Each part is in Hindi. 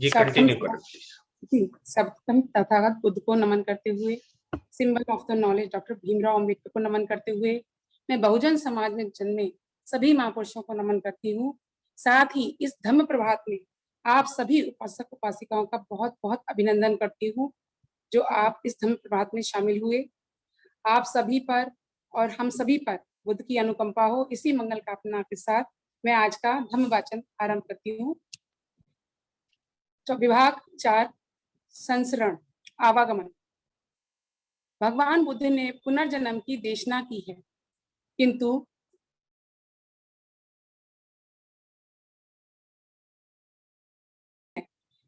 जी कंटिन्यू करो प्लीज। जी, सर्वप्रथम तथागत बुद्ध को नमन करते हुए, symbol of the knowledge doctor Bhimrao Ambedkar को नमन करते हुए, मैं बहुजन समाज में जन्मे सभी महापुरुषों को नमन करती हूँ। साथ ही इस धम्म प्रभात में आप सभी उपासक उपासिकाओं का बहुत बहुत अभिनंदन करती हूँ, जो आप इस धम्म प्रभात में शामिल हुए। आप सभी पर और हम सभी पर बुद्ध की अनुकंपा हो, इसी मंगल कामना के साथ मैं आज का धम्म वाचन आरंभ करती हूँ। तो विभाग 4 संसरण आवागमन। भगवान बुद्ध ने पुनर्जन्म की देशना की है, किंतु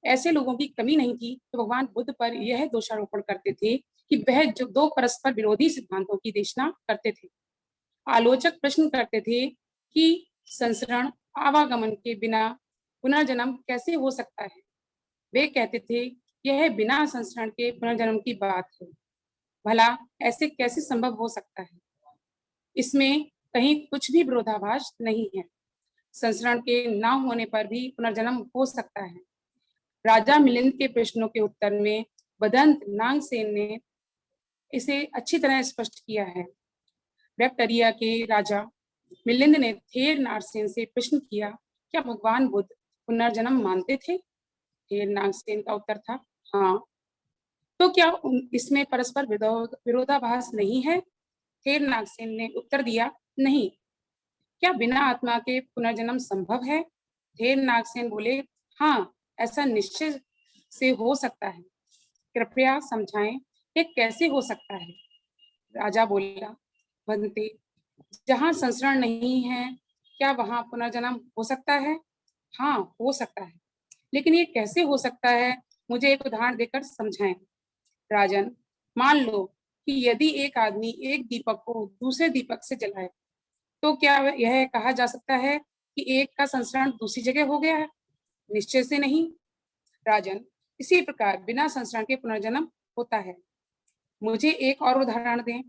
ऐसे लोगों की कमी नहीं थी तो भगवान बुद्ध पर यह दोषारोपण करते थे कि वह जो दो परस्पर विरोधी सिद्धांतों की देशना करते थे। आलोचक प्रश्न करते थे कि संसरण आवागमन के बिना पुनर्जन्म कैसे हो सकता है। वे कहते थे यह बिना संसरण के पुनर्जन्म की बात है, भला ऐसे कैसे संभव हो सकता है। इसमें कहीं कुछ भी विरोधाभास नहीं है। संसरण के न होने पर भी पुनर्जन्म हो सकता है। राजा मिलिंद के प्रश्नों के उत्तर में बदंत नागसेन ने इसे अच्छी तरह स्पष्ट किया है। बैक्टीरिया के राजा मिलिंद ने थेर नागसेन से प्रश्न किया, क्या भगवान बुद्ध पुनर्जन्म मानते थे? थेर नागसेन का उत्तर था हाँ। तो क्या इसमें परस्पर विरोधाभास नहीं है? थेर नागसेन ने उत्तर दिया नहीं। क्या बिना आत्मा के पुनर्जन्म संभव है? थेर नागसेन बोले हाँ, ऐसा निश्चय से हो सकता है। कृपया समझाएं ये कैसे हो सकता है। राजा बोला, बनते, जहाँ संसरण नहीं है क्या वहां पुनर्जन्म हो सकता है? हाँ, हो सकता है, लेकिन ये कैसे हो सकता है, मुझे एक उदाहरण देकर समझाएं। राजन, मान लो कि यदि एक आदमी एक दीपक को दूसरे दीपक से जलाए तो क्या यह कहा जा सकता है कि एक का संस्करण दूसरी जगह हो गया है? निश्चय से नहीं। राजन, इसी प्रकार बिना संस्करण के पुनर्जन्म होता है। मुझे एक और उदाहरण दें।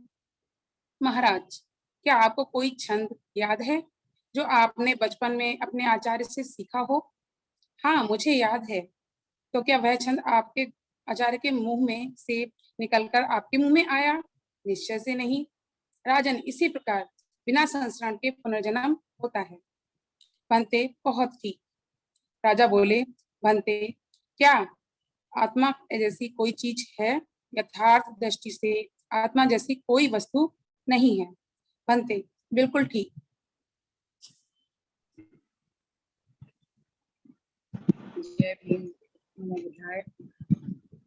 महाराज, क्या आपको कोई छंद याद है जो आपने बचपन में अपने आचार्य से सीखा हो? हाँ, मुझे याद है। तो क्या वह छंद आपके आचार्य के मुंह में से निकलकर आपके मुंह में आया? निश्चय से नहीं। राजन, इसी प्रकार बिना संस्करण के पुनर्जन्म होता है। बनते, बहुत ठीक। राजा बोले, बनते, क्या आत्मा जैसी कोई चीज है? यथार्थ दृष्टि से आत्मा जैसी कोई वस्तु नहीं है। बनते, बिल्कुल ठीक। जय भीम।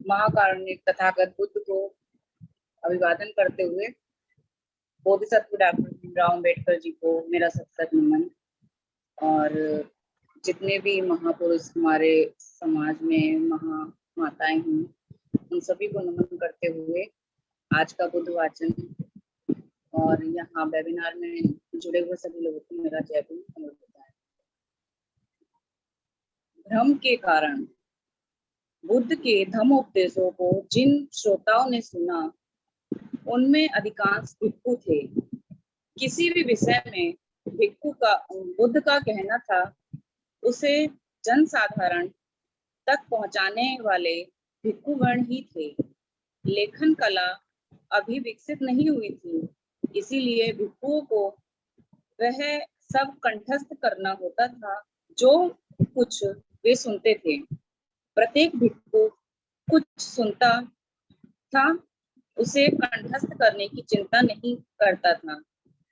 महाकारुणिक तथागत बुद्ध को अभिवादन करते हुए बोधिसत्व डॉक्टर भीमराव अम्बेडकर जी को मेरा सत्संग नमन। और जितने भी महापुरुष हमारे समाज में महामाताएं हैं, उन सभी को नमन करते हुए आज का बुद्ध वाचन और यहाँ वेबिनार में जुड़े हुए सभी लोगों को मेरा जय भीम होता है। भ्रम के कारण बुद्ध के धम्म उपदेशों को जिन श्रोताओं ने सुना, उनमें अधिकांश भिक्खु थे। किसी भी विषय में भिक्खु का बुद्ध का कहना था, उसे जनसाधारण तक पहुंचाने वाले भिक्खुगण ही थे। लेखन कला अभी विकसित नहीं हुई थी, इसीलिए भिक्खुओं को वह सब कंठस्थ करना होता था जो कुछ वे सुनते थे। प्रत्येक भिक्खु कुछ सुनता था, उसे कंठस्थ करने की चिंता नहीं करता था।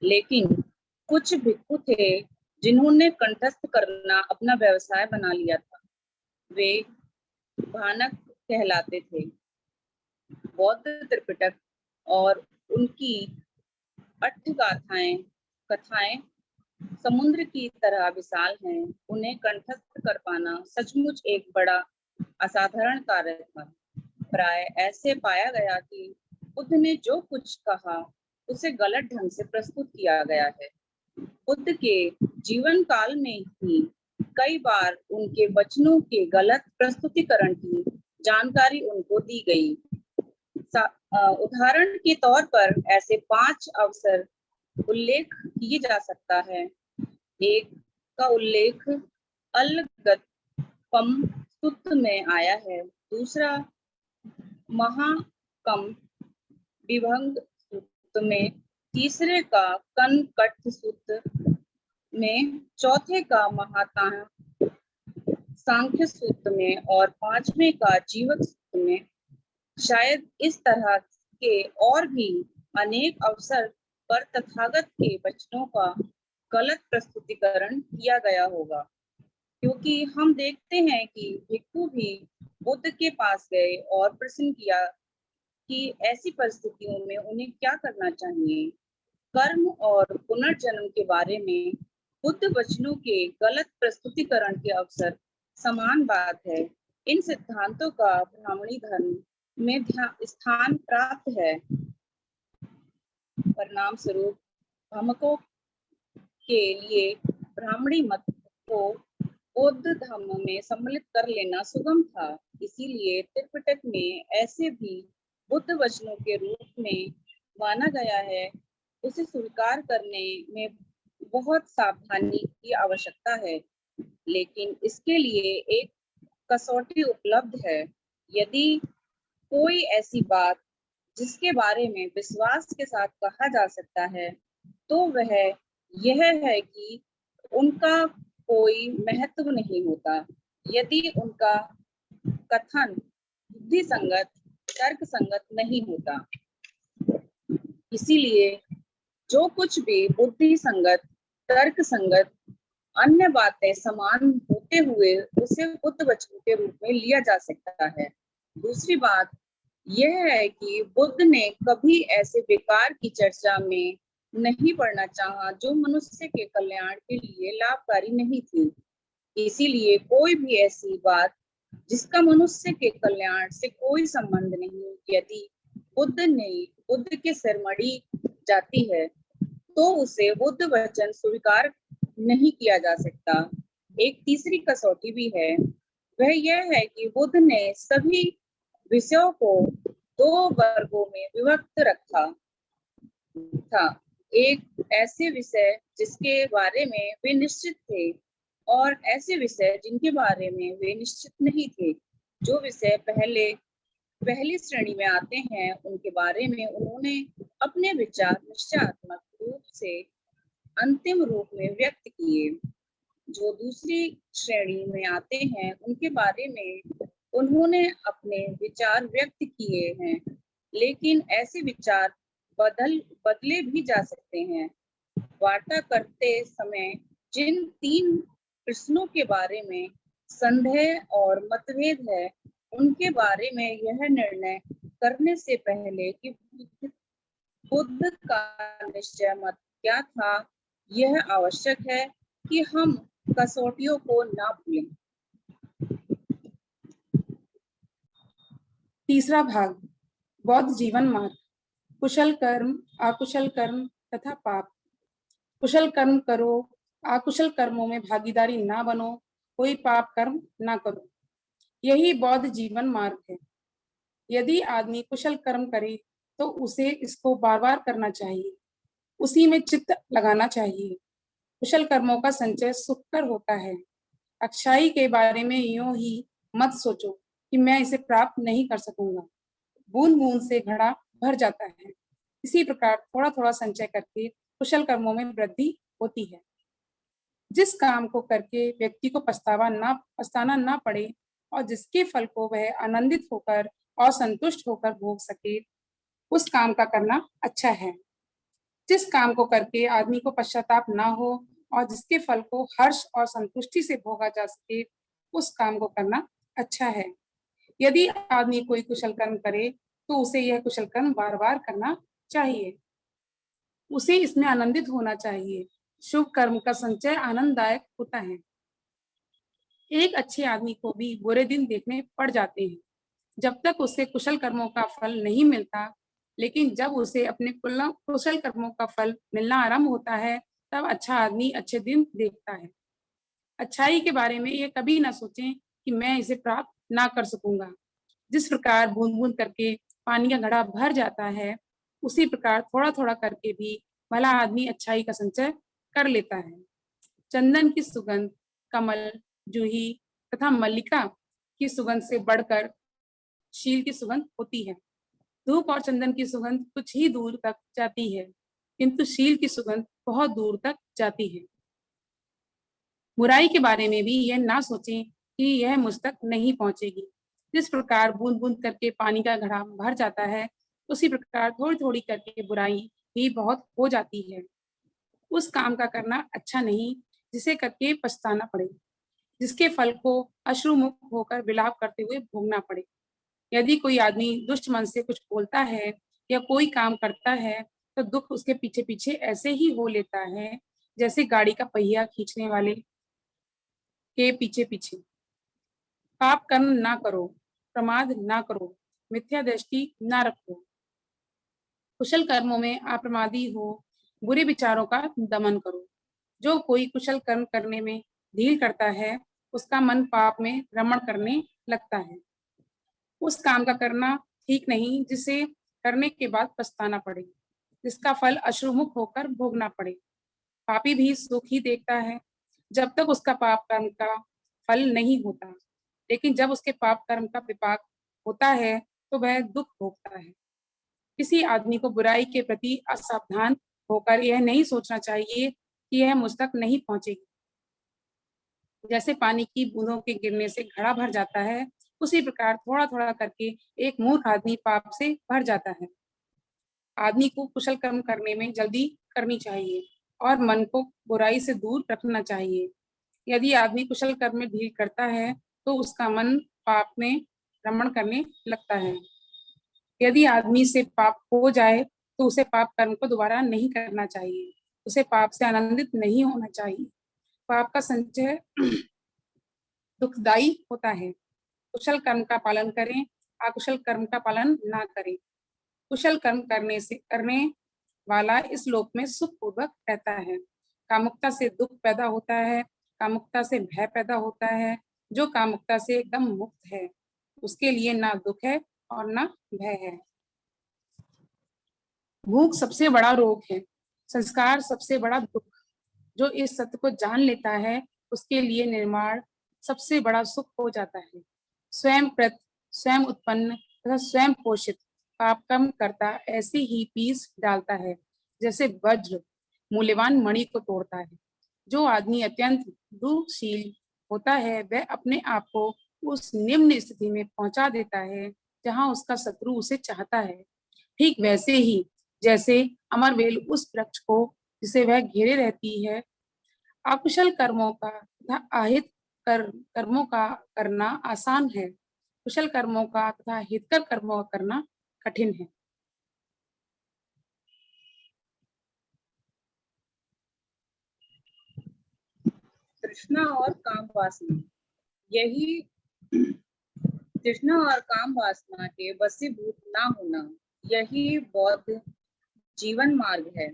लेकिन कुछ भिक्खु थे जिन्होंने कंठस्थ करना अपना व्यवसाय बना लिया था। वे भानक कहलाते थे। बौद्ध त्रिपिटक और उनकी अट्ठगाथाएं कथाएं समुद्र की तरह विशाल हैं। उन्हें कंठस्थ कर पाना सचमुच एक बड़ा असाधारण कार्य था। प्राय ऐसे पाया गया कि बुद्ध ने जो कुछ कहा उसे गलत ढंग से प्रस्तुत किया गया है। बुद्ध के जीवन काल में ही कई बार उनके वचनों के गलत प्रस्तुतिकरण की जानकारी उनको दी गई। उदाहरण के तौर पर ऐसे 5 अवसर उल्लेख किए जा सकता है। एक का उल्लेख अलगतपम सूत्र में आया है, दूसरा महाकम विभंग सूत्र में, तीसरे का कनकट सूत्र में, चौथे का महातांग सांख्य सूत्र में और पांचवें का जीवक सूत्र में। शायद इस तरह के और भी अनेक अवसर पर तथागत के वचनों का गलत प्रस्तुतिकरण किया गया होगा, क्योंकि हम देखते हैं कि भिक्षु भी बुद्ध के पास गए और प्रश्न किया कि ऐसी परिस्थितियों में उन्हें क्या करना चाहिए। कर्म और पुनर्जन्म के बारे में बुद्ध वचनों के गलत प्रस्तुतिकरण के अवसर समान बात है। इन सिद्धांतों का ब्राह्मणी धर्म में स्थान प्राप्त है। परिणाम स्वरूप भ्रमकों के लिए ब्राह्मणी मत को बौद्ध धर्म में सम्मिलित कर लेना सुगम था। इसीलिए त्रिपिटक में ऐसे भी बुद्ध वचनों के रूप में माना गया है, उसे स्वीकार करने में बहुत सावधानी की आवश्यकता है। लेकिन इसके लिए एक कसौटी उपलब्ध है। यदि कोई ऐसी बात जिसके बारे में विश्वास के साथ कहा जा सकता है, तो वह यह है कि उनका कोई महत्व नहीं होता यदि उनका कथन बुद्धि संगत, तर्क संगत नहीं होता। इसीलिए जो कुछ भी बुद्धि संगत, तर्क संगत, अन्य बातें समान होते हुए उसे बुद्ध वचन के रूप में लिया जा सकता है। दूसरी बात यह है कि बुद्ध ने कभी ऐसे विकार की चर्चा में नहीं पड़ना चाहा जो मनुष्य के कल्याण के लिए लाभकारी नहीं थी। इसीलिए कोई भी ऐसी बात जिसका मनुष्य के कल्याण से कोई संबंध नहीं, यदि बुद्ध के सिर मढ़ी जाती है, तो उसे बुद्ध वचन स्वीकार नहीं किया जा सकता। एक तीसरी कसौटी भी है, वह यह है कि बुद्ध ने सभी विषयों को दो वर्गों में विभक्त रखा था। एक ऐसे विषय जिसके बारे में वे निश्चित थे और ऐसे विषय जिनके बारे में वे निश्चित नहीं थे। जो विषय पहली श्रेणी में आते हैं, उनके बारे में उन्होंने अपने विचार निश्चयात्मक रूप से अंतिम रूप में व्यक्त किए। जो दूसरी श्रेणी में आते हैं, उनके बारे में उन्होंने अपने विचार व्यक्त किए हैं, लेकिन ऐसे विचार बदले भी जा सकते हैं। वार्ता करते समय जिन तीन प्रश्नों के बारे में संदेह और मतभेद है, उनके बारे में यह निर्णय करने से पहले कि बुद्ध का निश्चय मत क्या था, यह आवश्यक है कि हम कसौटियों को ना भूलें। तीसरा भाग, बौद्ध जीवन मार्ग। कुशल कर्म, अकुशल कर्म तथा पाप। कुशल कर्म करो, अकुशल कर्मों में भागीदारी ना बनो, कोई पाप कर्म ना करो। यही बौद्ध जीवन मार्ग है। यदि आदमी कुशल कर्म करे तो उसे इसको बार बार करना चाहिए, उसी में चित्त लगाना चाहिए। कुशल कर्मों का संचय सुखकर होता है। अच्छाई के बारे में यूं ही मत सोचो कि मैं इसे प्राप्त नहीं कर सकूंगा। बूंद बूंद से घड़ा भर जाता है। इसी प्रकार थोड़ा थोड़ा संचय करके कुशल कर्मों में वृद्धि होती है। जिस काम को करके व्यक्ति को पछताना ना पड़े और जिसके फल को वह आनंदित होकर और संतुष्ट होकर भोग सके, उस काम का करना अच्छा है। जिस काम को करके आदमी को पश्चाताप ना हो और जिसके फल को हर्ष और संतुष्टि से भोगा जा सके, उस काम को करना अच्छा है। यदि आदमी कोई कुशल कर्म करे तो उसे यह कुशल कर्म बार बार करना चाहिए, उसे इसमें आनंदित होना चाहिए। शुभ कर्म का संचय आनंददायक होता है। एक अच्छे आदमी को भी बुरे दिन देखने पड़ जाते हैं, जब तक उसे कुशल कर्मों का फल नहीं मिलता। लेकिन जब उसे अपने कुशल कर्मों का फल मिलना आरंभ होता है, तब अच्छा आदमी अच्छे दिन देखता है। अच्छाई के बारे में ये कभी ना सोचें कि मैं इसे प्राप्त ना कर सकूंगा। जिस प्रकार बूंद बूंद करके पानी का घड़ा भर जाता है, उसी प्रकार थोड़ा थोड़ा करके भी भला आदमी अच्छाई का संचय कर लेता है। चंदन की सुगंध, कमल, जूही तथा मल्लिका की सुगंध से बढ़कर शील की सुगंध होती है। धूप और चंदन की सुगंध कुछ ही दूर तक जाती है, किंतु शील की सुगंध बहुत दूर तक जाती है। बुराई के बारे में भी यह ना सोचें कि यह मुझ तक नहीं पहुंचेगी। जिस प्रकार बूंद बूंद करके पानी का घड़ा भर जाता है, उसी प्रकार थोड़ी थोड़ी करके बुराई भी बहुत हो जाती है। उस काम का करना अच्छा नहीं जिसे करके पछताना पड़े, जिसके फल को अश्रुमुख होकर विलाप करते हुए भोगना पड़े। यदि कोई आदमी दुष्ट मन से कुछ बोलता है या कोई काम करता है, तो दुख उसके पीछे पीछे ऐसे ही हो लेता है जैसे गाड़ी का पहिया खींचने वाले के पीछे पीछे। पाप कर्म ना करो, प्रमाद ना करो, मिथ्या दृष्टि ना रखो, कुशल कर्मों में अप्रमादी हो, बुरे विचारों का दमन करो। जो कोई कुशल कर्म करने में ढील करता है, उसका मन पाप में रमण करने लगता है। उस काम का करना ठीक नहीं जिसे करने के बाद पछताना पड़े, जिसका फल अश्रुमुख होकर भोगना पड़े। पापी भी सुख ही देखता है जब तक उसका पाप कर्म का फल नहीं होता, लेकिन जब उसके पाप कर्म का विपाक होता है तो वह दुख भोगता है। किसी आदमी को बुराई के प्रति असावधान होकर यह नहीं सोचना चाहिए कि यह मुझ तक नहीं पहुंचेगी। जैसे पानी की बूंदों के गिरने से घड़ा भर जाता है, उसी प्रकार थोड़ा थोड़ा करके एक मूर्ख आदमी पाप से भर जाता है। आदमी को कुशल कर्म करने में जल्दी करनी चाहिए और मन को बुराई से दूर रखना चाहिए। यदि आदमी कुशल कर्म में ढील करता है, तो उसका मन पाप में रमण करने लगता है। यदि आदमी से पाप हो जाए, तो उसे पाप कर्म को दोबारा नहीं करना चाहिए। उसे पाप से आनंदित नहीं होना चाहिए। पाप का संचय दुखदायी होता है। कुशल कर्म का पालन करें, अकुशल कर्म का पालन ना करें। कुशल कर्म करने वाला इस लोक में सुखपूर्वक रहता है। कामुकता से दुख पैदा होता है, कामुकता से भय पैदा होता है। जो कामुकता से एकदम मुक्त है, उसके लिए ना दुख है और ना भय है। भूख सबसे बड़ा रोग है, संस्कार सबसे बड़ा दुख। जो इस सत्य को जान लेता है, उसके लिए निर्माण सबसे बड़ा सुख हो जाता है। स्वयं कृत, स्वयं उत्पन्न तथा स्वयं पोषित पाप कर्म करता ऐसे ही पीस डालता है जैसे वज्र मूल्यवान मणि को तोड़ता है। जो आदमी अत्यंत दुःखशील होता है, वह अपने आप को उस निम्न स्थिति में पहुंचा देता है जहां उसका शत्रु उसे चाहता है। ठीक वैसे ही जैसे अमरवेल उस वृक्ष को जिसे वह घेरे रहती है, अकुशल कर्मों का तथा अहित कर्मों का करना आसान है, कुशल कर्मों का तथा हितकर कर्मों का करना कठिन है। तृष्णा और काम वासना, यही तृष्णा और काम वासना के वशीभूत ना होना, यही बौद्ध जीवन मार्ग है।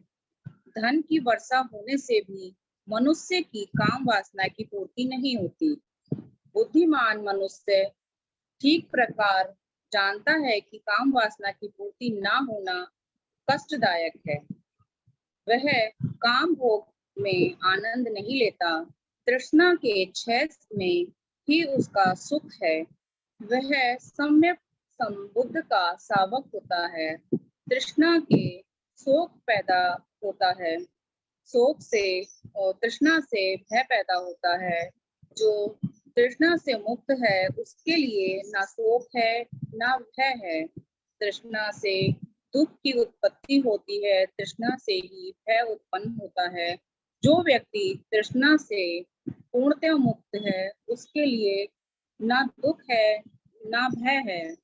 धन की वर्षा होने से भी मनुष्य की काम वासना की पूर्ति नहीं होती। बुद्धिमान मनुष्य ठीक प्रकार जानता है कि काम वासना की पूर्ति ना होना कष्टदायक है। वह काम भोग में आनंद नहीं लेता, तृष्णा के क्षय में ही उसका सुख है। वह सम्यक संबुद्ध का सावक होता है। तृष्णा के शोक पैदा होता है, शोक से और तृष्णा से भय पैदा होता है। जो तृष्णा से मुक्त है, उसके लिए ना शोक है ना भय है। तृष्णा से दुख की उत्पत्ति होती है, तृष्णा से ही भय उत्पन्न होता है। जो व्यक्ति तृष्णा से पूर्णतः मुक्त है, उसके लिए ना दुख है ना भय है।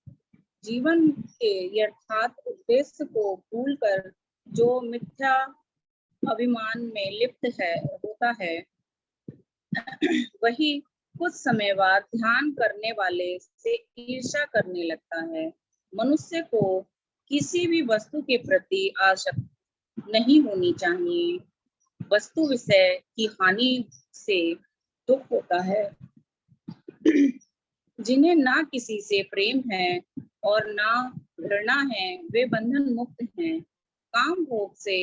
जीवन के यथार्थ उद्देश्य को भूलकर जो मिथ्या अभिमान में लिप्त है होता है, वही कुछ समय बाद ध्यान करने वाले से ईर्ष्या करने लगता है। मनुष्य को किसी भी वस्तु के प्रति आसक्त नहीं होनी चाहिए। वस्तु विषय की हानि से दुख होता है। जिन्हें ना किसी से प्रेम है और ना घृणा है, वे बंधन मुक्त हैं। काम भोग से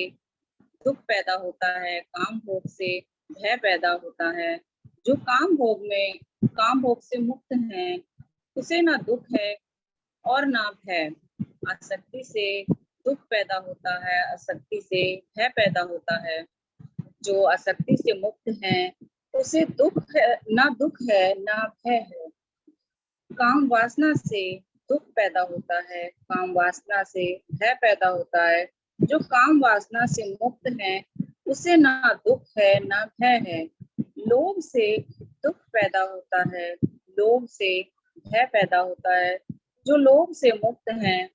दुख पैदा होता है, काम भोग से भय पैदा होता है। जो काम भोग से मुक्त हैं, उसे ना दुख है और ना भय। आसक्ति से दुख पैदा होता है, आसक्ति से भय पैदा होता है। जो आसक्ति से मुक्त है उसे दुख है ना, दुख है ना भय है। काम वासना से दुख पैदा होता है, काम वासना से भय पैदा होता है। जो काम वासना से मुक्त है उसे ना दुख है ना भय है। लोभ से दुख पैदा होता है, लोभ से भय पैदा होता है। जो लोभ से मुक्त है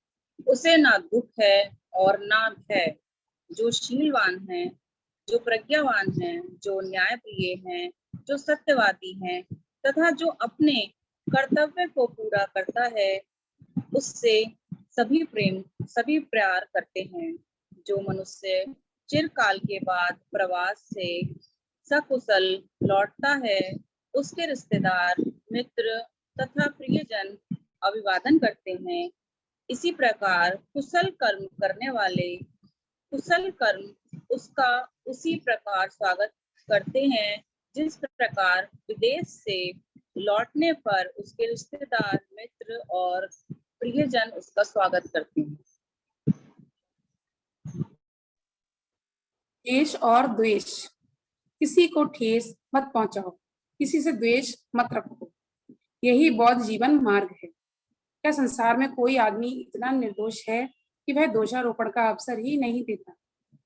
उसे ना दुख है और ना भय। जो शीलवान है, जो प्रज्ञावान है, जो न्यायप्रिय है, जो सत्यवादी है तथा जो अपने कर्तव्य को पूरा करता है, उससे सभी प्यार करते हैं। जो मनुष्य चिरकाल के बाद प्रवास से सकुशल लौटता है, उसके रिश्तेदार, मित्र तथा प्रियजन अभिवादन करते हैं। इसी प्रकार कुशल कर्म उसका उसी प्रकार स्वागत करते हैं, जिस प्रकार विदेश से लौटने पर उसके रिश्तेदार, मित्र और प्रियजन उसका स्वागत करते हैं। द्वेष और द्वेष। किसी को ठेस मत पहुंचाओ, किसी से द्वेष मत रखो, यही बौद्ध जीवन मार्ग है। क्या संसार में कोई आदमी इतना निर्दोष है कि वह दोषारोपण का अवसर ही नहीं देता,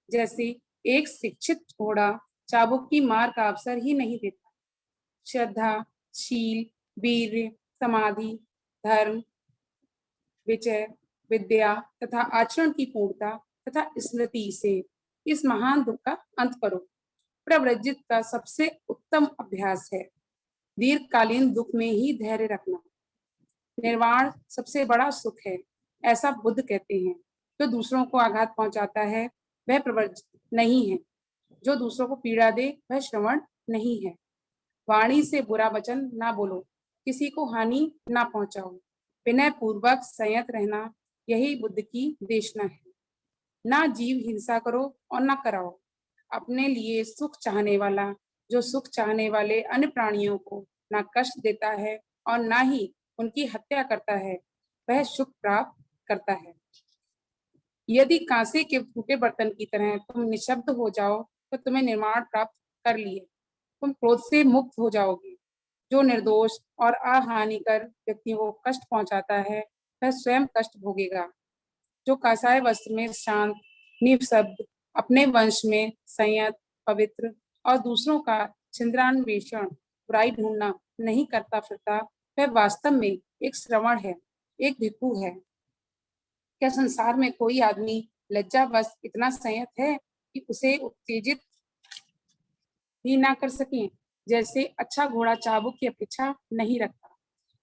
जैसे एक शिक्षित घोड़ा चाबुक की मार का अवसर ही नहीं देता। श्रद्धा, शील, वीर्य, समाधि, धर्म, विजय, विद्या तथा आचरण की पूर्णता तथा स्मृति से इस महान दुख का अंत करो। प्रव्रजित का सबसे उत्तम अभ्यास है दीर्घकालीन दुख में ही धैर्य रखना। निर्वाण सबसे बड़ा सुख है, ऐसा बुद्ध कहते हैं। जो दूसरों को आघात पहुंचाता है वह प्रव्रजित नहीं है, जो दूसरों को पीड़ा दे वह श्रवण नहीं है। वाणी से बुरा वचन ना बोलो, किसी को हानि ना पहुंचाओ, विनय पूर्वक संयत रहना, यही बुद्ध की देशना है। ना जीव हिंसा करो और ना कराओ। अपने लिए सुख चाहने वाला, जो सुख चाहने वाले अन्य प्राणियों को ना कष्ट देता है और ना ही उनकी हत्या करता है, वह सुख प्राप्त करता है। यदि कांसे के फूटे बर्तन की तरह तुम निशब्द हो जाओ तो तुम्हें निर्माण प्राप्त कर लिए, तुम क्रोध से मुक्त हो जाओगे। जो निर्दोष और अहानिकर व्यक्तियों को कष्ट पहुंचाता है वह स्वयं कष्ट भोगेगा। जो कासाय वस्त्र में शांत, निशब्द, अपने वंश में संयत, पवित्र और दूसरों का छिंद्रान्वेषण, बुराई ढूंढना नहीं करता फिरता, वह वास्तव में एक श्रवण है, एक भिक्षु है। क्या संसार में कोई आदमी लज्जावश इतना संयत है कि उसे उत्तेजित ही ना कर सके, जैसे अच्छा घोड़ा चाबुक की अपेक्षा नहीं रखता।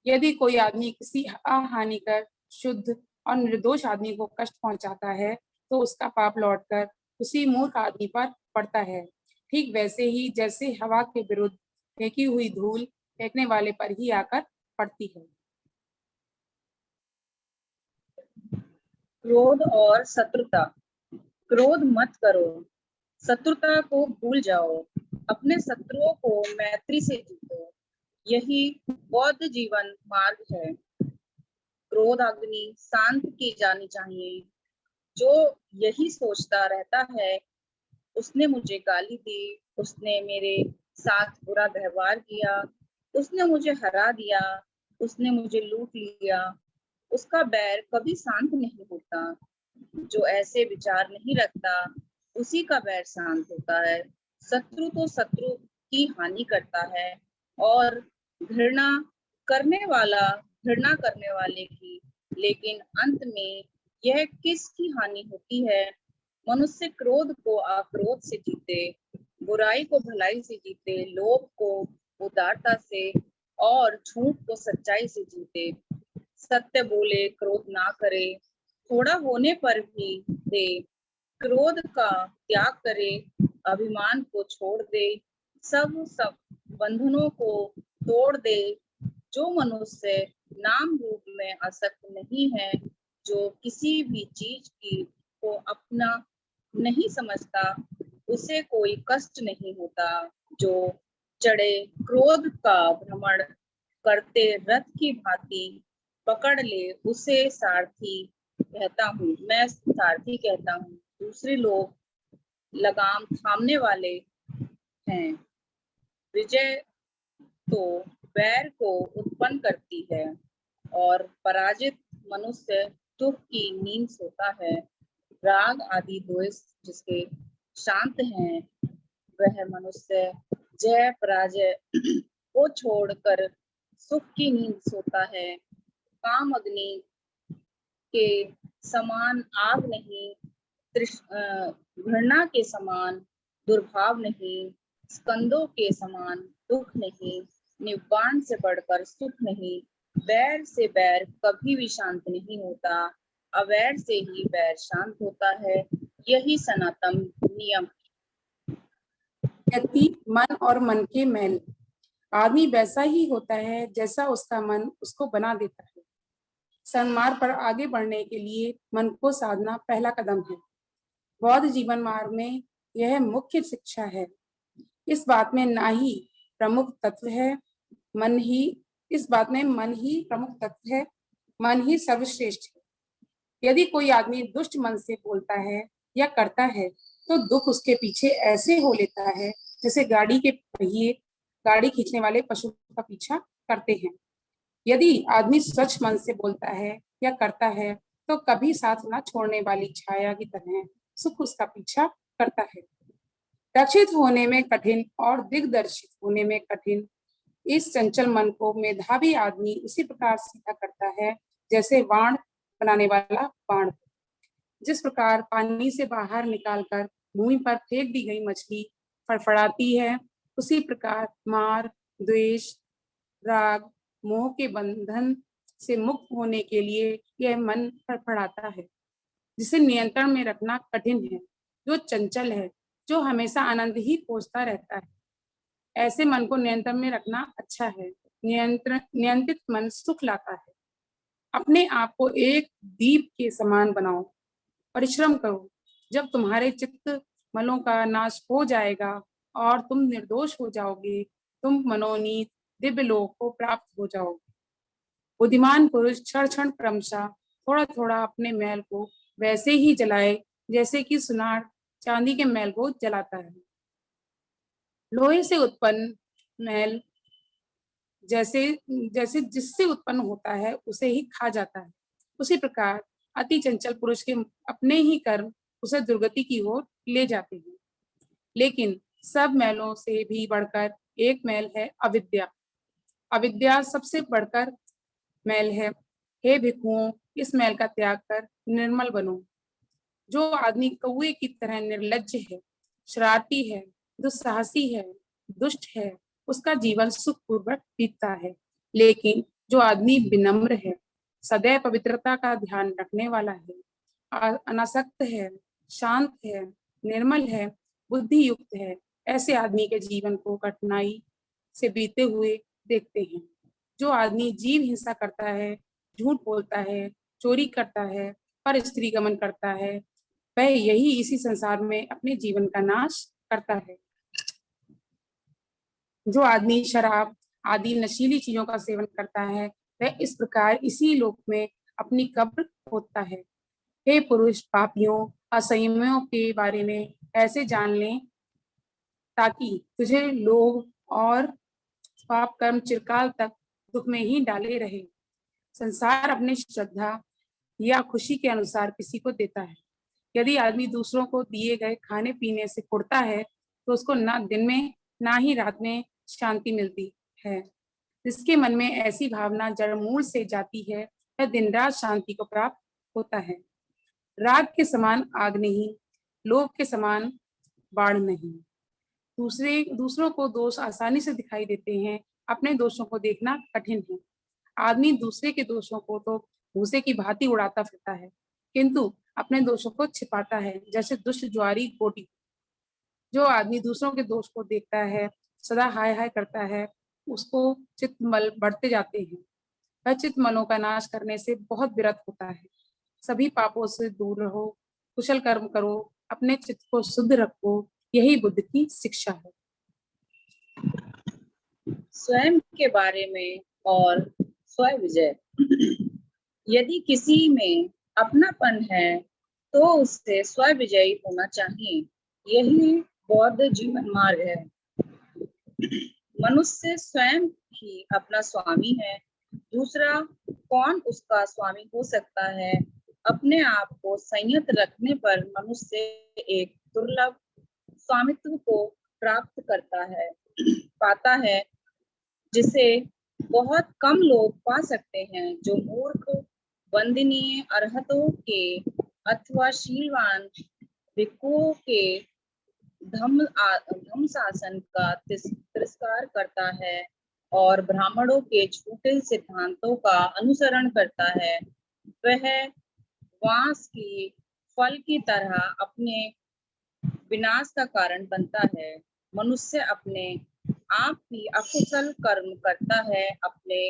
यदि कोई आदमी किसी अहानिकर, शुद्ध और निर्दोष आदमी को कष्ट पहुंचाता है तो उसका पाप लौटकर उसी मूर्ख आदमी पर पड़ता है। ठीक वैसे ही जैसे हवा के विरुद्ध फेंकी हुई धूल फेंकने वाले पर ही आकर पड़ती है। क्रोध और शत्रुता। क्रोध मत करो, शत्रुता को भूल जाओ, अपने शत्रुओं को मैत्री से जीतो, यही बौद्ध जीवन मार्ग है। क्रोध अग्नि शांत की जानी चाहिए। जो यही सोचता रहता है उसने मुझे गाली दी, उसने मेरे साथ बुरा व्यवहार किया, उसने मुझे हरा दिया, उसने मुझे लूट लिया, उसका बैर कभी शांत नहीं होता। जो ऐसे विचार नहीं रखता उसी का बैर शांत होता है। शत्रु तो शत्रु की हानि करता है और घृणा घृणा करने वाले की, लेकिन अंत में यह किसकी हानि होती है? मनुष्य क्रोध को आक्रोध से जीते, बुराई को भलाई से जीते, लोभ को उदारता से और झूठ को सच्चाई से जीते। सत्य बोले, क्रोध ना करे, थोड़ा होने पर भी दे, क्रोध का त्याग करे, अभिमान को छोड़ दे, सब बंधनों को तोड़ दे। जो मनुष्य नाम रूप में आसक्त नहीं है, जो किसी भी चीज की को अपना नहीं समझता, उसे कोई कष्ट नहीं होता। जो चढ़े क्रोध का भ्रमण करते रथ की भांति पकड़ ले उसे सारथी कहता हूँ, मैं सारथी कहता हूँ। दूसरे लोग लगाम थामने वाले हैं। विजय तो वैर को उत्पन्न करती है और पराजित मनुष्य दुख की नींद सोता है। राग आदि द्वेष जिसके शांत हैं, वह मनुष्य जय पराजय को छोड़कर सुख की नींद सोता है। काम अग्नि के समान आग नहीं, घृणा के समान दुर्भाव नहीं, स्कंदों के समान दुख नहीं, निवारण से बढ़कर सुख नहीं, वैर से बैर कभी भी शांत नहीं होता, अवैर से ही बैर शांत होता है। यही सनातन नियम। व्यक्ति मन और मन के मैल। आदमी वैसा ही होता है जैसा उसका मन उसको बना देता है। सन्मार्ग पर आगे बढ़ने के लिए मन को साधना पहला कदम है। बौद्ध जीवन मार्ग में यह मुख्य शिक्षा है। इस बात में ना ही प्रमुख तत्व है, मन ही इस बात में मन ही प्रमुख तत्व है, मन ही सर्वश्रेष्ठ है। यदि कोई आदमी दुष्ट मन से बोलता है या करता है तो दुख उसके पीछे ऐसे हो लेता है जैसे गाड़ी के पहिए गाड़ी खींचने वाले पशु का पीछा करते हैं। यदि आदमी स्वच्छ मन से बोलता है या करता है तो कभी साथ न छोड़ने वाली छाया की तरह सुख उसका पीछा करता है। रक्षित होने में कठिन और दिग्दर्शित होने में कठिन इस चंचल मन को मेधावी आदमी उसी प्रकार सीधा करता है जैसे बाण बनाने वाला बाण। जिस प्रकार पानी से बाहर निकालकर भूमि पर फेंक दी गई मछली फड़फड़ाती है, उसी प्रकार मार, द्वेष, राग, मोह के बंधन से मुक्त होने के लिए यह मन फड़फड़ाता है, जिसे नियंत्रण में रखना कठिन है, जो चंचल है, जो हमेशा आनंद ही खोजता रहता है। ऐसे मन को नियंत्रण में रखना अच्छा है। नियंत्रित मन सुख लाता है। अपने आप को एक दीप के समान बनाओ, परिश्रम करो। जब तुम्हारे चित्त मलों का नाश हो जाएगा और तुम निर्दोष हो जाओगे, तुम मनोनीत दिव्य लोक को प्राप्त हो जाओगे। बुद्धिमान पुरुष क्षण क्षण क्रमशः थोड़ा थोड़ा अपने मैल को वैसे ही जलाए जैसे कि सुनार चांदी के मैल को जलाता है। लोहे से उत्पन्न मैल जैसे जैसे जिससे उत्पन्न होता है उसे ही खा जाता है, उसी प्रकार अति चंचल पुरुष के अपने ही कर्म उसे दुर्गति की ओर ले जाते हैं। लेकिन सब मैलों से भी बढ़कर एक मैल है अविद्या। अविद्या सबसे बढ़कर मैल है। हे भिक्षुओं, इस मैल का त्याग कर निर्मल बनो। जो आदमी कौवे की तरह निर्लज्ज है, शरारती है, दुस्साहसी है, दुष्ट है, उसका जीवन सुखपूर्वक बीतता है। लेकिन जो आदमी विनम्र है, सदैव पवित्रता का ध्यान रखने वाला है, अनासक्त है, शांत है, निर्मल है, बुद्धि युक्त है, ऐसे आदमी के जीवन को कठिनाई से बीते हुए देखते हैं। जो आदमी जीव हिंसा करता है, झूठ बोलता है, चोरी करता है, पर स्त्री गमन करता है, वह यही इसी संसार में अपने जीवन का नाश करता है। जो आदमी शराब आदि नशीली चीजों का सेवन करता है, वह इस प्रकार इसी लोक में अपनी कब्र खोदता है। हे पुरुष, पापियों असंयमियों के बारे में ऐसे जान लें ताकि तुझे लोभ और पाप कर्म चिरकाल तक दुख में ही डाले रहे। संसार अपनी श्रद्धा या खुशी के अनुसार किसी को देता है। यदि आदमी दूसरों को दिए गए खाने पीने से कुड़ता है तो उसको ना दिन में ना ही रात में शांति मिलती है। जिसके मन में ऐसी भावना जड़ मूल से जाती है, वह दिन रात शांति को प्राप्त होता है। राग के समान आग नहीं, लोभ के समान बाढ़ नहीं। दूसरों को दोष आसानी से दिखाई देते हैं, अपने दोषों को देखना कठिन है। आदमी दूसरे के दोषों को तो भूसे की भांति उड़ाता फिरता है, किंतु अपने दोषों को छिपाता है, जैसे दुष्ट ज्वारी गोटी। जो आदमी दूसरों के दोष को देखता है, सदा हाय हाय करता है, उसको चित्तमल बढ़ते जाते हैं। वह चित्तमलों का नाश करने से बहुत विरत होता है। सभी पापों से दूर रहो, कुशल कर्म करो, अपने चित्त को शुद्ध रखो, यही बुद्ध की शिक्षा है। स्वयं के बारे में और स्वविजय। यदि किसी में अपनापन है तो उससे स्वविजयी होना चाहिए। यही बौद्ध जीवन मार्ग है। मनुष्य स्वयं ही अपना स्वामी है। दूसरा कौन उसका स्वामी हो सकता है? अपने आप को संयत रखने पर मनुष्य एक दुर्लभ स्वामित्व को प्राप्त पाता है, जिसे बहुत कम लोग पा सकते हैं। जो मूर्ख वंदनीय अरहतों के अथवा शीलवान भिक्षुओं के धम्म शासन का तिरस्कार करता है और ब्राह्मणों के झूठे सिद्धांतों का अनुसरण करता है, वह वांस की फल की तरह अपने विनाश का कारण बनता है। मनुष्य अपने आप ही अकुशल कर्म करता है, अपने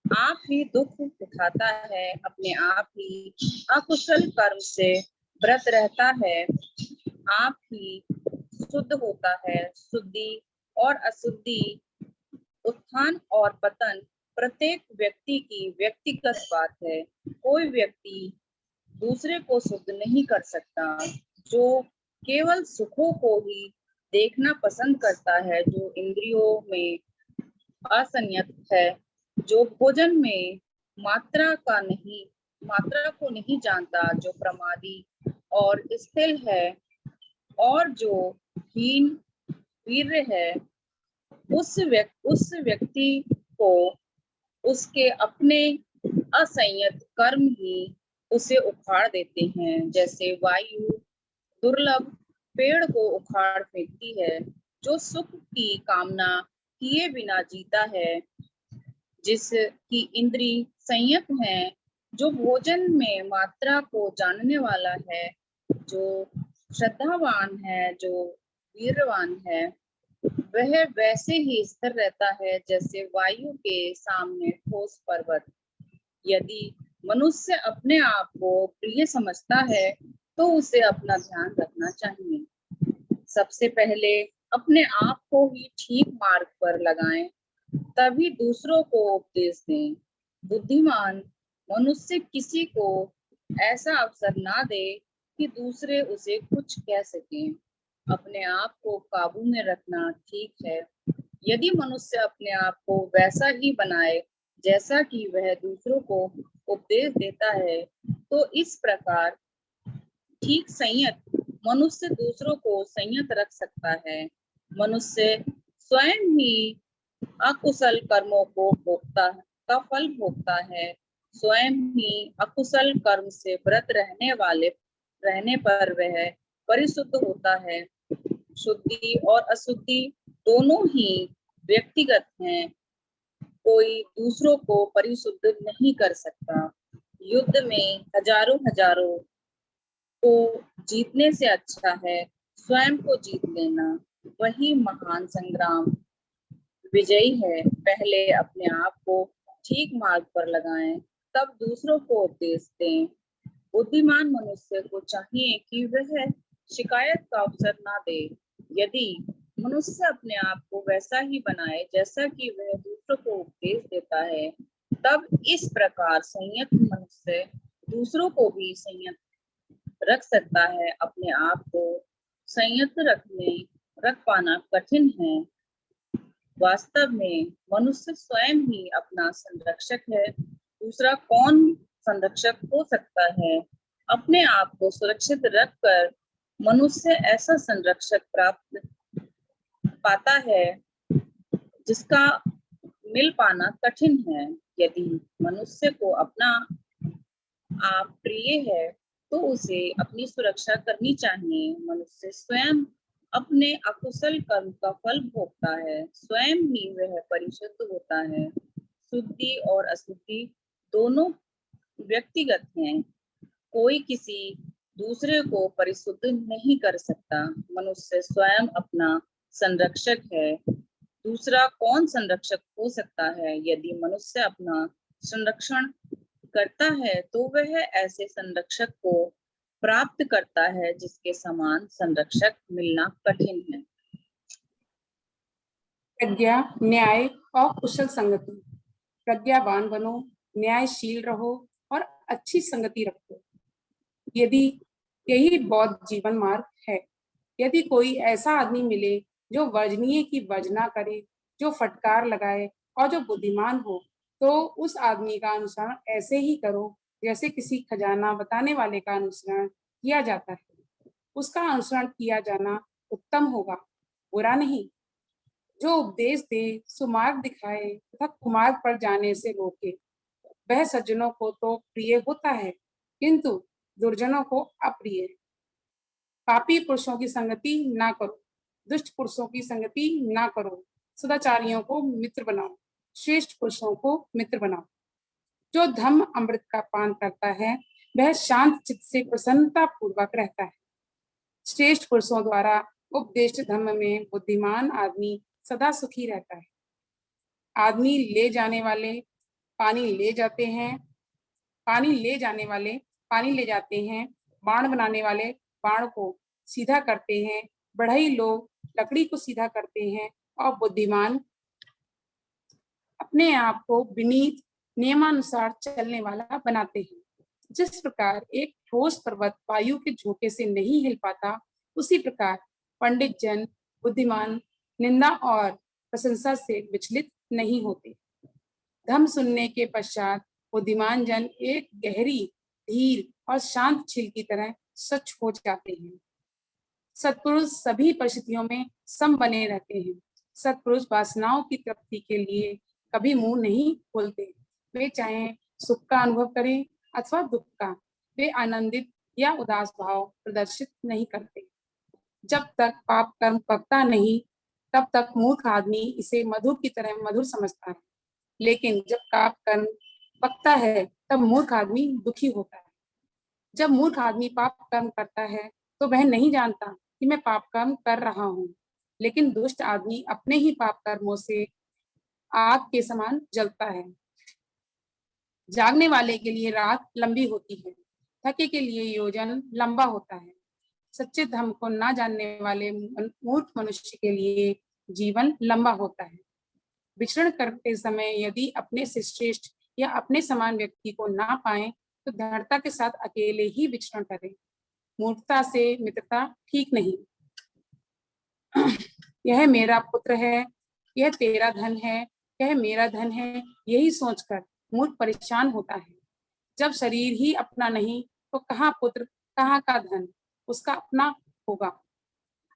आप ही दुख उठाता है, अपने आप ही अकुशल कर्म से व्रत रहता है, आप ही शुद्ध होता है। शुद्धि और अशुद्धि, उत्थान और पतन प्रत्येक व्यक्ति की व्यक्तिगत बात है। कोई व्यक्ति दूसरे को शुद्ध नहीं कर सकता। जो केवल सुखों को ही देखना पसंद करता है, जो इंद्रियों में असंयत है, जो भोजन में मात्रा को नहीं जानता, जो प्रमादी और स्थिर है और जो हीन वीर्य है, उस व्यक्ति को उसके अपने असंयत कर्म ही उसे उखाड़ देते हैं। जैसे वायु दुर्लभ पेड़ को उखाड़ फेंकती है। जो सुख की कामना किए बिना जीता है, जिसकी इंद्री संयत है, जो भोजन में मात्रा को जानने वाला है, जो श्रद्धावान है, जो वीरवान है, वह वैसे ही स्थिर रहता है जैसे वायु के सामने ठोस पर्वत। यदि मनुष्य अपने आप को प्रिय समझता है तो उसे अपना ध्यान रखना चाहिए। सबसे पहले अपने आप को ही ठीक मार्ग पर लगाएं, तभी दूसरों को उपदेश दें। बुद्धिमान मनुष्य किसी को ऐसा अवसर ना दे कि दूसरे उसे कुछ कह सकें। अपने आप को काबू में रखना ठीक है। यदि मनुष्य अपने आप को वैसा ही बनाए जैसा कि वह दूसरों को उपदेश देता है, तो इस प्रकार ठीक संयत मनुष्य दूसरों को संयत रख सकता है। मनुष्य स्वयं ही अकुशल कर्मों का फल भोगता है। स्वयं ही अकुशल कर्म से व्रत रहने पर वह परिशुद्ध होता है। शुद्धि और अशुद्धि दोनों ही व्यक्तिगत हैं। कोई दूसरों को परिशुद्ध नहीं कर सकता। युद्ध में हजारों को जीतने से अच्छा है स्वयं को जीत लेना। वही महान संग्राम विजयी है। पहले अपने आप को ठीक मार्ग पर लगाएं, तब दूसरों को उपदेश दें। बुद्धिमान मनुष्य को चाहिए कि वह शिकायत का अवसर ना दे। यदि मनुष्य अपने आप को वैसा ही बनाए जैसा कि वह दूसरों को उपदेश देता है, तब इस प्रकार संयत मनुष्य दूसरों को भी संयत रख सकता है। अपने आप को संयत रख पाना कठिन है। वास्तव में मनुष्य स्वयं ही अपना संरक्षक है। दूसरा कौन संरक्षक हो सकता है? अपने आप को सुरक्षित रखकर मनुष्य ऐसा संरक्षक पाता है जिसका मिल पाना कठिन है। यदि मनुष्य को अपना आप प्रिय है तो उसे अपनी सुरक्षा करनी चाहिए। मनुष्य स्वयं अपने अकुशल कर्म का फल भोगता है। स्वयं ही वह परिशुद्ध होता है। शुद्धि और अशुद्धि दोनों व्यक्तिगत हैं। कोई किसी दूसरे को परिशुद्ध नहीं कर सकता। मनुष्य स्वयं अपना संरक्षक है। दूसरा कौन संरक्षक हो सकता है? यदि मनुष्य अपना संरक्षण करता है तो वह ऐसे संरक्षक को प्राप्त करता है जिसके समान संरक्षक मिलना कठिन है। प्रज्ञा, न्याय और कुशल संगति। प्रज्ञावान बनो, न्यायशील रहो और अच्छी संगति रखो। यदि यही बौद्ध जीवन मार्ग है। यदि कोई ऐसा आदमी मिले जो वर्जनीय की वर्ज ना करे, जो फटकार लगाए और जो बुद्धिमान हो, तो उस आदमी का अनुसरण ऐसे ही करो जैसे किसी खजाना बताने वाले का अनुसरण किया जाता है। उसका अनुसरण किया जाना उत्तम होगा, बुरा नहीं। जो उपदेश दे, सुमार्ग दिखाए तथा कुमार्ग पर जाने से रोके, वह सज्जनों को तो प्रिय होता है, किंतु दुर्जनों को अप्रिय। पापी पुरुषों की संगति ना करो, दुष्ट पुरुषों की संगति ना करो, सदाचारियों को मित्र बनाओ, श्रेष्ठ पुरुषों को मित्र बनाओ। जो धम्म अमृत का पान करता है, वह शांत चित्त से प्रसन्नता पूर्वक रहता है। श्रेष्ठ पुरुषों द्वारा उपदेश धम्म में बुद्धिमान आदमी सदा सुखी रहता है। आदमी ले जाने वाले पानी ले जाते हैं, पानी ले जाने वाले पानी ले जाते हैं, बाण बनाने वाले बाण को सीधा करते हैं, बढ़ई लोग लकड़ी को सीधा करते हैं और बुद्धिमान अपने आप को विनीत नियमानुसार चलने वाला बनाते हैं। जिस प्रकार एक ठोस पर्वत वायु के झोंके से नहीं हिल पाता, उसी प्रकार पंडित जन बुद्धिमान निंदा और प्रशंसा से विचलित नहीं होते। धम्म सुनने के पश्चात बुद्धिमान जन एक गहरी, धीर और शांत झील की तरह सच हो जाते हैं। सत्पुरुष सभी परिस्थितियों में सम बने रहते हैं। सत्पुरुष वासनाओं की तृप्ति के लिए कभी मुंह नहीं खोलते। वे चाहे सुख का अनुभव करें अथवा दुख का, वे आनंदित या उदास भाव प्रदर्शित नहीं करते। जब तक पाप कर्म पकता नहीं, तब तक मूर्ख आदमी इसे मधु की तरह मधुर समझता है, लेकिन जब पाप कर्म पकता है, तब मूर्ख आदमी दुखी होता है। जब मूर्ख आदमी पाप कर्म करता है, तो वह नहीं जानता कि मैं पाप कर्म कर रहा हूँ, लेकिन दुष्ट आदमी अपने ही पाप कर्मों से आग के समान जलता है। जागने वाले के लिए रात लंबी होती है, थके के लिए योजन लंबा होता है। सच्चे धर्म को ना जानने वाले मूर्ख मनुष्य के लिए जीवन लंबा होता है। विचरण करते समय यदि अपने से श्रेष्ठ या अपने समान व्यक्ति को ना पाए, तो दृढ़ता के साथ अकेले ही विचरण करें। मूर्खता से मित्रता ठीक नहीं। यह मेरा पुत्र है, यह तेरा धन है, यह मेरा धन है, यही सोचकर मूर्ख परेशान होता है। जब शरीर ही अपना नहीं, तो कहाँ पुत्र, कहाँ का धन उसका अपना होगा।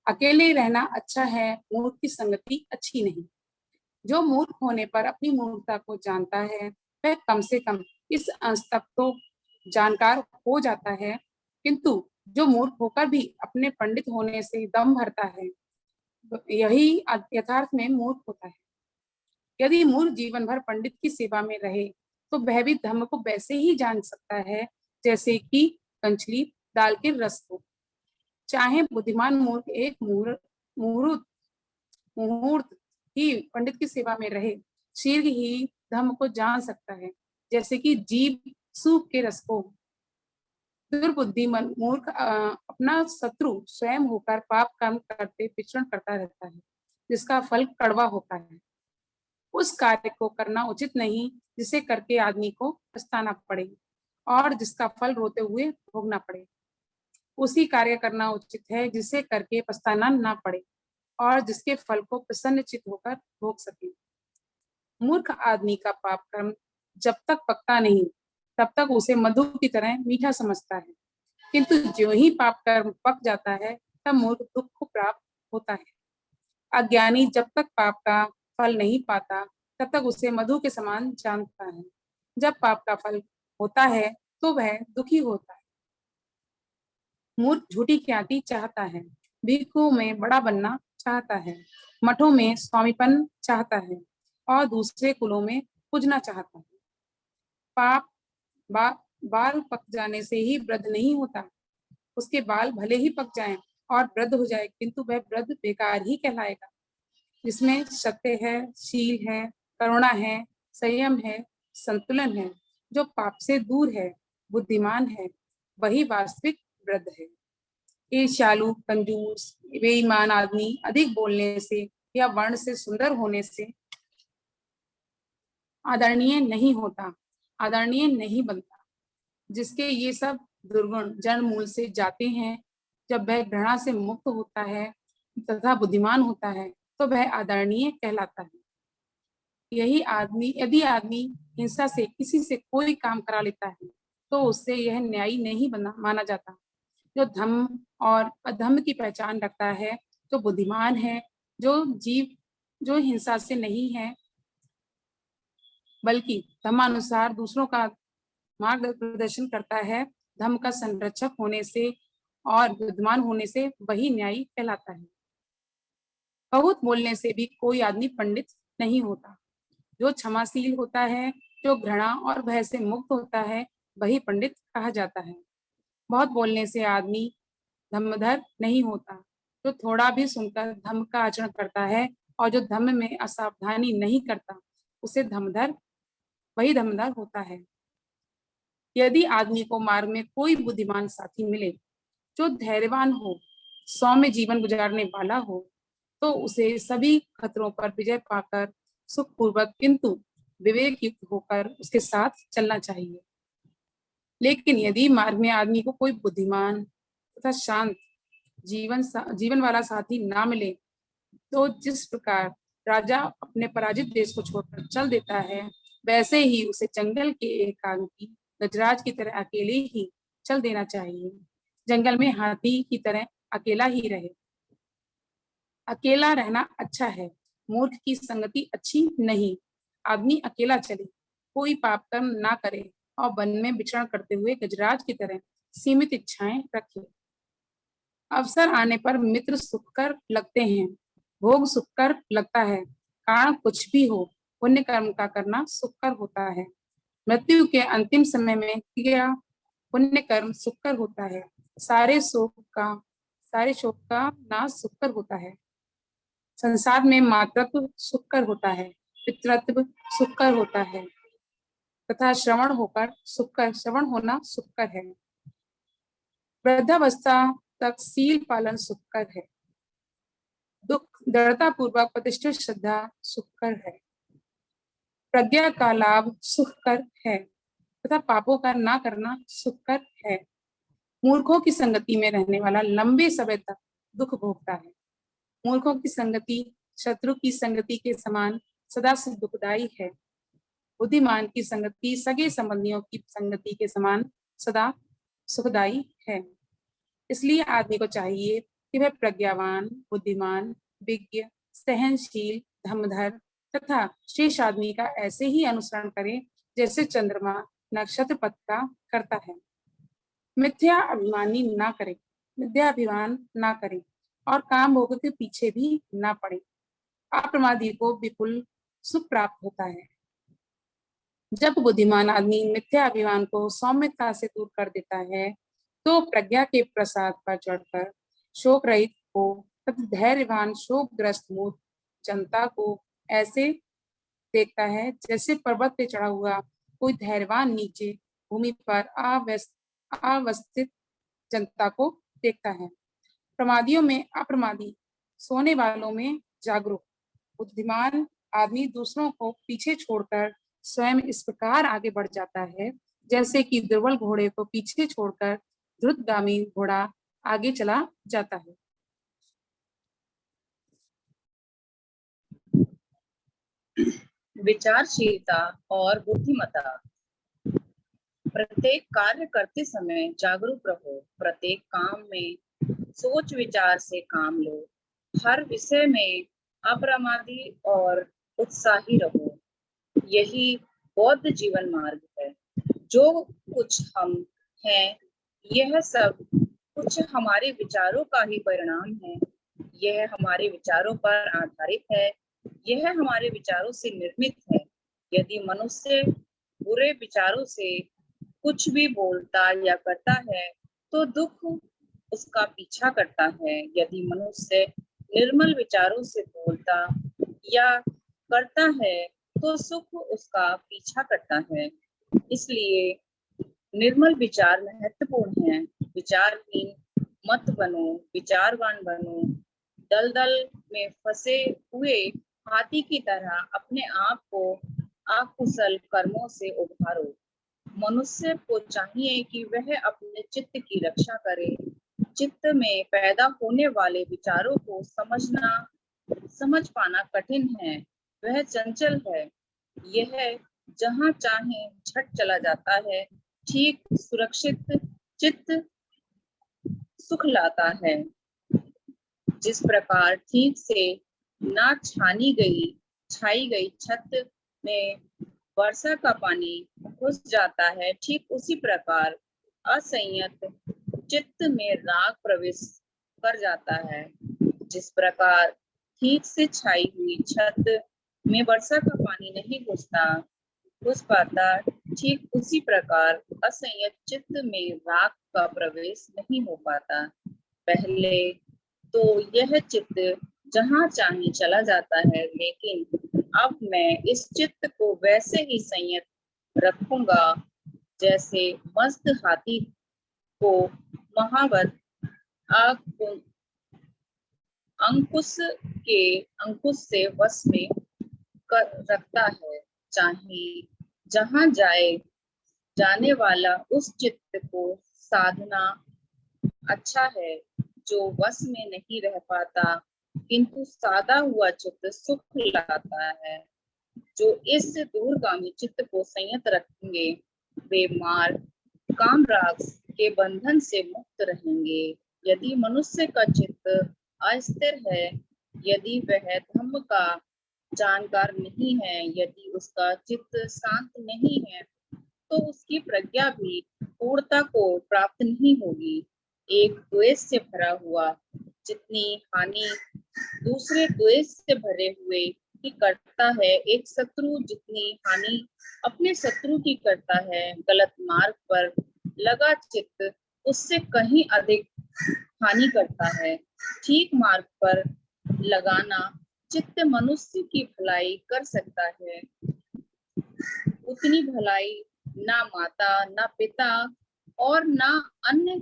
अकेले रहना अच्छा है, मूर्ख की संगति अच्छी नहीं। जो मूर्ख होने पर अपनी मूर्खता को जानता है, वह कम से कम इस अंश तक तो जानकार हो जाता है, किंतु जो मूर्ख होकर भी अपने पंडित होने से दम भरता है, यही यथार्थ में मूर्ख होता है। यदि मूर्ख जीवन भर पंडित की सेवा में रहे, तो वह भी धर्म को वैसे ही जान सकता है जैसे कि कंचली दाल के रस को। चाहे बुद्धिमान मूर्ख एक मुहूर्त मुहूर्त ही पंडित की सेवा में रहे, शीघ्र ही धर्म को जान सकता है, जैसे कि जीभ सूप के रस को। दुर्बुद्धि मूर्ख अपना शत्रु स्वयं होकर पाप कर्म करते विचरण करता रहता है, जिसका फल कड़वा होता है। उस कार्य को करना उचित नहीं जिसे करके आदमी को पछताना पड़े और जिसका फल रोते हुए भोगना पड़े। उसी कार्य करना उचित है जिसे करके पछताना ना पड़े और जिसके फल को प्रसन्न चित्त होकर भोग सके। मूर्ख आदमी का पाप कर्म जब तक पकता नहीं, तब तक उसे मधु की तरह मीठा समझता है, किंतु जो ही पाप कर्म पक जाता है, तब मूर्ख दुख को प्राप्त होता है। अज्ञानी जब तक पाप का फल नहीं पाता, तब तक उसे मधु के समान जानता है। जब पाप का फल होता है, तो वह दुखी होता है। मूर्ख झूठी ख्याति चाहता है, भिक्षुओं में बड़ा बनना चाहता है, मठों में स्वामीपन चाहता है और दूसरे कुलों में पूजना चाहता है। पाप बाल पक जाने से ही वृद्ध नहीं होता। उसके बाल भले ही पक जाएं और वृद्ध हो जाए, किंतु वह वृद्ध बेकार ही कहलाएगा। जिसमें सत्य है, शील है, करुणा है, संयम है, संतुलन है, जो पाप से दूर है, बुद्धिमान है, वही वास्तविक वृद्ध है। ईर्ष्यालु, कंजूस, बेईमान आदमी अधिक बोलने से या वर्ण से सुंदर होने से आदरणीय नहीं होता, आदरणीय नहीं बनता। जिसके ये सब दुर्गुण जन्म मूल से जाते हैं, जब वह घृणा से मुक्त होता है तथा बुद्धिमान होता है, तो वह आदरणीय कहलाता है। यदि आदमी हिंसा से किसी से कोई काम करा लेता है, तो उससे यह न्यायी नहीं माना जाता। जो धम्म और अधम्म की पहचान रखता है, जो बुद्धिमान है, जो हिंसा से नहीं है, बल्कि धर्मानुसार दूसरों का मार्गदर्शन करता है, धर्म का संरक्षक होने से और बुद्धिमान होने से वही न्यायी कहलाता है। बहुत बोलने से भी कोई आदमी पंडित नहीं होता। जो क्षमाशील होता है, जो घृणा और भय से मुक्त होता है, वही पंडित कहा जाता है। बहुत बोलने से आदमी धर्मधर नहीं होता। जो थोड़ा भी सुनकर धर्म का आचरण करता है और जो धर्म में असावधानी नहीं करता, उसे वही धर्मधर होता है। यदि आदमी को मार्ग में कोई बुद्धिमान साथी मिले, जो धैर्यवान हो, सौम्य जीवन गुजारने वाला हो, तो उसे सभी खतरों पर विजय पाकर सुखपूर्वक किंतु विवेक युक्त होकर उसके साथ चलना चाहिए। लेकिन यदि मार्ग में आदमी को कोई बुद्धिमान तथा शांत जीवन वाला साथी ना मिले, तो जिस प्रकार राजा अपने पराजित देश को छोड़कर चल देता है, वैसे ही उसे जंगल के एकांकी गजराज की तरह अकेले ही चल देना चाहिए। जंगल में हाथी की तरह अकेला ही रहे। अकेला रहना अच्छा है, मूर्ख की संगति अच्छी नहीं। आदमी अकेला चले, कोई पाप कर्म ना करे और वन में विचरण करते हुए गजराज की तरह सीमित इच्छाएं रखे। अवसर आने पर मित्र सुखकर लगते हैं, भोग सुखकर लगता है। कारण कुछ भी हो, पुण्य कर्म का करना सुखकर होता है। मृत्यु के अंतिम समय में किया पुण्य कर्म सुखकर होता है। सारे शोक का नाश सुखकर होता है। संसार में मातृत्व सुखकर होता है, पितृत्व सुखकर होता है तथा श्रवण होना सुखकर है। वृद्धावस्था तक सील पालन सुखकर है। दुख दृढ़ता पूर्वक प्रतिष्ठित श्रद्धा सुखकर है। प्रज्ञा का लाभ सुखकर है तथा पापों का ना करना सुखकर है। मूर्खों की संगति में रहने वाला लंबे समय तक दुख भोगता है। मूर्खों की संगति शत्रु की संगति के समान सदा से दुखदायी है। बुद्धिमान की संगति सगे संबंधियों की संगति के समान सदा सुखदायी है। इसलिए आदमी को चाहिए कि वह प्रज्ञावान, बुद्धिमान, विज्ञ, सहनशील, धर्मधर तथा शेष आदमी का ऐसे ही अनुसरण करे जैसे चंद्रमा नक्षत्र पथ का करता है। मिथ्या अभिमान ना करे और काम भोग के पीछे भी ना पड़े। अप्रमादी को विपुल सुख प्राप्त होता है। जब बुद्धिमान आदमी मिथ्या अभिमान को सौम्यता से दूर कर देता है, तो प्रज्ञा के प्रसाद पर चढ़कर शोक रहित हो तथा धैर्यवान शोकग्रस्त मूर्ख जनता को ऐसे देखता है जैसे पर्वत पे चढ़ा हुआ कोई धैर्यवान नीचे भूमि पर अवस्थित जनता को देखता है। प्रमादियों में अप्रमादी, सोने वालों में जागरूक। बुद्धिमान आदमी दूसरों को पीछे छोड़कर स्वयं इस प्रकार आगे बढ़ जाता है जैसे कि दुर्बल घोड़े को पीछे छोड़कर द्रुतगामी घोड़ा आगे चला जाता है। विचारशीलता और बुद्धिमत्ता। प्रत्येक कार्य करते समय जागरूक रहो। प्रत्येक काम में सोच विचार से काम लो। हर विषय में अप्रमादी और उत्साही रहो। यही बौद्ध जीवन मार्ग है। जो कुछ हम हैं, यह सब कुछ हमारे विचारों का ही परिणाम है। यह हमारे विचारों पर आधारित है। यह हमारे विचारों से निर्मित है। यदि मनुष्य बुरे विचारों से कुछ भी बोलता या करता है, तो दुख उसका पीछा करता है। यदि मनुष्य निर्मल विचारों से बोलता या करता है, तो सुख उसका पीछा करता है। इसलिए निर्मल विचार महत्वपूर्ण है। विचारहीन मत बनो, विचारवान बनो। दलदल में फंसे हुए हाथी की तरह अपने आप को अकुशल कर्मों से उभारो। मनुष्य को चाहिए कि वह अपने चित्त की रक्षा करे। चित्त में पैदा होने वाले विचारों को समझ पाना कठिन है, वह चंचल है। यह जहाँ चाहे झट चला जाता है। ठीक सुरक्षित चित्त सुख लाता है। जिस प्रकार ठीक से ना छाई गई छत में वर्षा का पानी घुस जाता है, ठीक उसी प्रकार असंयत चित्त में राग प्रवेश कर जाता है। जिस प्रकार ठीक से छाई हुई छत में वर्षा का पानी नहीं घुस पाता, ठीक उसी प्रकार असंयत चित्त में राग का प्रवेश नहीं हो पाता। पहले तो यह चित्त जहाँ चाहे चला जाता है, लेकिन अब मैं इस चित्त को वैसे ही संयत रखूंगा जैसे मस्त हाथी को महावत अंकुश से वश में कर रखता है। चाहे जहाँ जाने वाला उस चित्त को साधना अच्छा है, जो वश में नहीं रह पाता, किंतु सादा हुआ चित्त सुख लाता है। जो इस दूरगामी चित्त को संयत रखेंगे, वे मार्ग काम राग के बंधन से मुक्त रहेंगे। यदि मनुष्य का चित्त अस्थिर है, यदि वह धम्म का जानकार नहीं है, यदि उसका चित्त शांत नहीं है, तो उसकी प्रज्ञा भी पूर्णता को प्राप्त नहीं होगी। एक द्वेष से भरा हुआ जितनी हानि दूसरे द्वेष से भरे हुए की करता है, एक शत्रु जितनी हानि अपने शत्रु की करता है, गलत मार्ग पर लगा चित्त उससे कहीं अधिक हानि करता है। ठीक मार्ग पर लगाना चित्त मनुष्य की भलाई कर सकता है। उतनी भलाई ना माता, ना पिता और ना अन्य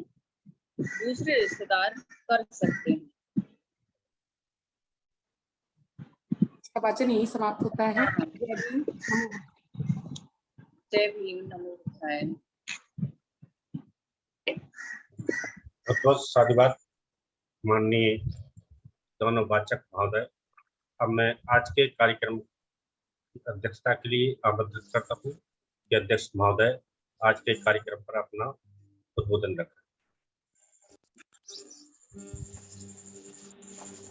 दूसरे रिश्तेदार कर सकते हैं। इसका वाचन यही समाप्त होता है। जय भीम, नमो बुद्धाय। बहुत बहुत साधुवाद माननीय दोनों वाचक महोदय। अब मैं आज के कार्यक्रम की अध्यक्षता के लिए आमंत्रित करता हूँ कि अध्यक्ष महोदय आज के कार्यक्रम पर अपना उद्बोधन रखें।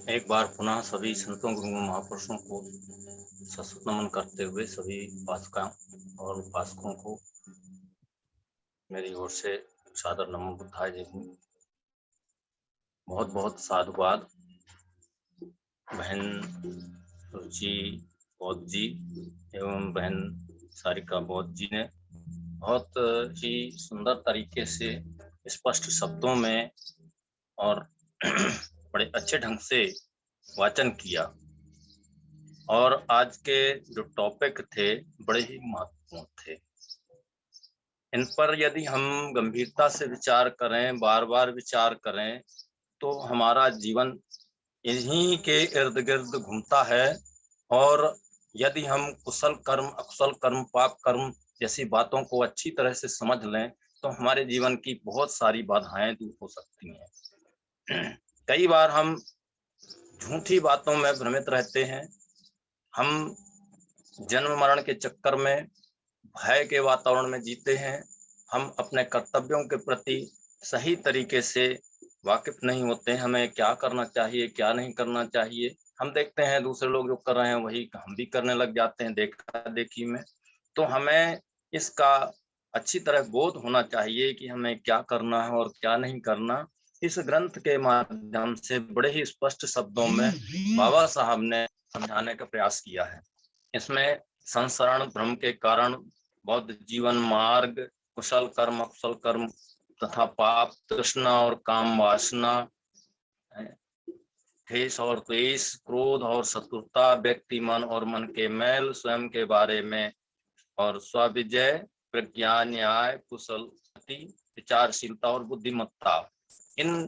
एक बार पुनः सभी संतों गुरुओं महापुरुषों को सशक्त नमन करते हुए सभी उपासकों और उपासकों को मेरी ओर से सादर नमो बुद्धाय। जय हिंद। बहुत बहुत साधुवाद बहन रुचि बौद्ध जी एवं बहन सारिका बौद्ध जी ने बहुत ही सुंदर तरीके से स्पष्ट शब्दों में और बड़े अच्छे ढंग से वाचन किया। और आज के जो टॉपिक थे बड़े ही महत्वपूर्ण थे। इन पर यदि हम गंभीरता से विचार करें, बार बार विचार करें, तो हमारा जीवन इन्हीं के इर्द गिर्द घूमता है। और यदि हम कुशल कर्म, अकुशल कर्म, पाप कर्म जैसी बातों को अच्छी तरह से समझ लें, तो हमारे जीवन की बहुत सारी बाधाएं दूर हो सकती हैं। कई बार हम झूठी बातों में भ्रमित रहते हैं। हम जन्म मरण के चक्कर में भय के वातावरण में जीते हैं। हम अपने कर्तव्यों के प्रति सही तरीके से वाकिफ नहीं होते हैं। हमें क्या करना चाहिए, क्या नहीं करना चाहिए। हम देखते हैं दूसरे लोग जो कर रहे हैं वही हम भी करने लग जाते हैं देखा देखी में। तो हमें इसका अच्छी तरह बोध होना चाहिए कि हमें क्या करना है और क्या नहीं करना। इस ग्रंथ के माध्यम से बड़े ही स्पष्ट शब्दों में बाबा साहब ने समझाने का प्रयास किया है। इसमें संसरण भ्रम के कारण बौद्ध जीवन मार्ग, कुशल कर्म, अकुशल कर्म तथा पाप, तृष्णा और काम वासना, ठेस और द्वेष, क्रोध और शत्रुता, व्यक्ति मन और मन के मैल, स्वयं के बारे में और स्वविजय, प्रज्ञा, न्याय, कुशल, विचारशीलता और बुद्धिमत्ता, इन